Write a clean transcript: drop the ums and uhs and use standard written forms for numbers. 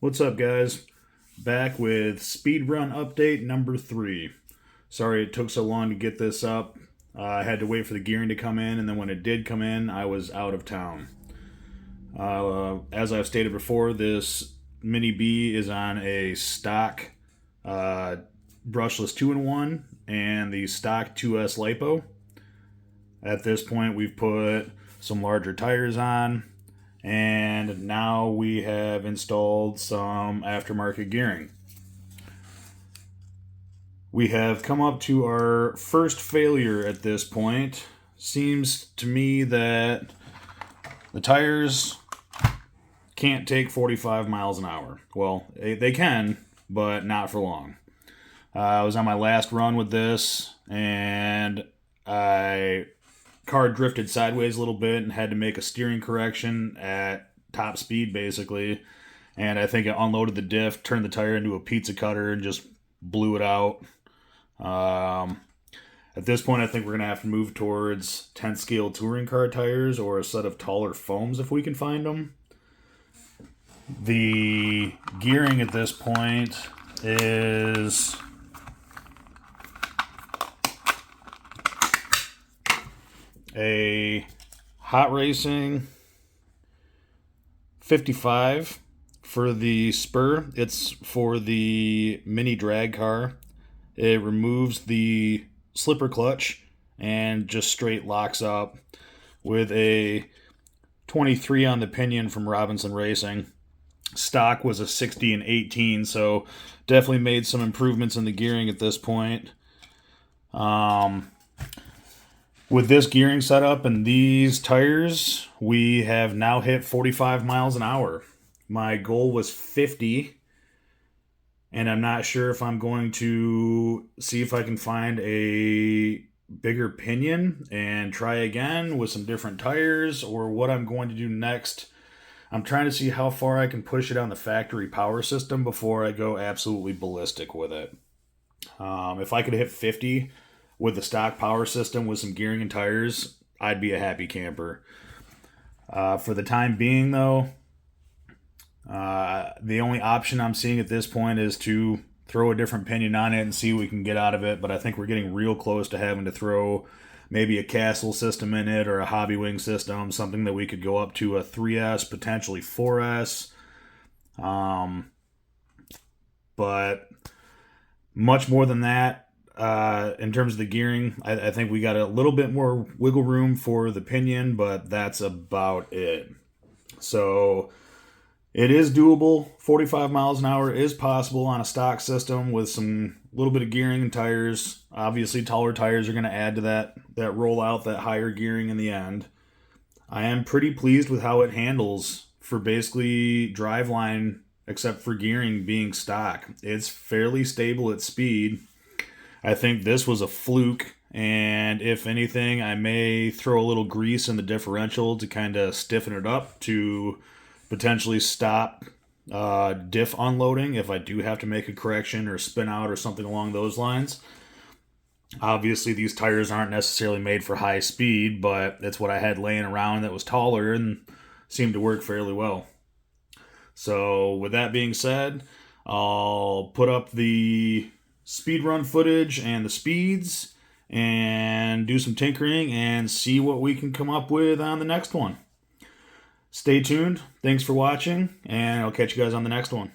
What's up, guys? Back with speed run update number 3. Sorry it took so long to get this up. I had to wait for the gearing to come in, and then when it did come in, I was out of town. As I've stated before, this Mini B is on a stock brushless 2-in-1 and the stock 2S lipo. At this point, we've put some larger tires on, and now we have installed some aftermarket gearing. We have come up to our first failure at this point. Seems to me that the tires can't take 45 miles an hour. Well, they can, but not for long. I was on my last run with this, and car drifted sideways a little bit and had to make a steering correction at top speed, basically. And I think it unloaded the diff, turned the tire into a pizza cutter, and just blew it out. At this point, I think we're going to have to move towards 10th scale touring car tires or a set of taller foams if we can find them. The gearing at this point is a Hot Racing 55 for the spur. It's for the mini drag car. It removes the slipper clutch and just straight locks up with a 23 on the pinion from Robinson Racing. Stock was a 60 and 18, so definitely made some improvements in the gearing at this point. With this gearing setup and these tires, we have now hit 45 miles an hour. My goal was 50, and I'm not sure if I'm going to see if I can find a bigger pinion and try again with some different tires, or what I'm going to do next. I'm trying to see how far I can push it on the factory power system before I go absolutely ballistic with it. If I could hit 50 with the stock power system with some gearing and tires, I'd be a happy camper. For the time being, though, the only option I'm seeing at this point is to throw a different pinion on it and see what we can get out of it. But I think we're getting real close to having to throw maybe a Castle system in it or a Hobby Wing system, something that we could go up to a 3S, potentially 4S. But much more than that, in terms of the gearing, I think we got a little bit more wiggle room for the pinion, but that's about it. So it is doable. 45 miles an hour is possible on a stock system with some little bit of gearing and tires. Obviously, taller tires are going to add to that rollout, that higher gearing in the end. I am pretty pleased with how it handles for basically driveline, except for gearing being stock. It's fairly stable at speed. I think this was a fluke, and if anything, I may throw a little grease in the differential to kind of stiffen it up to potentially stop diff unloading if I do have to make a correction or spin out or something along those lines. Obviously, these tires aren't necessarily made for high speed, but it's what I had laying around that was taller and seemed to work fairly well. So with that being said, I'll put up the speed run footage and the speeds and do some tinkering and see what we can come up with on the next one. Stay tuned. Thanks for watching, and I'll catch you guys on the next one.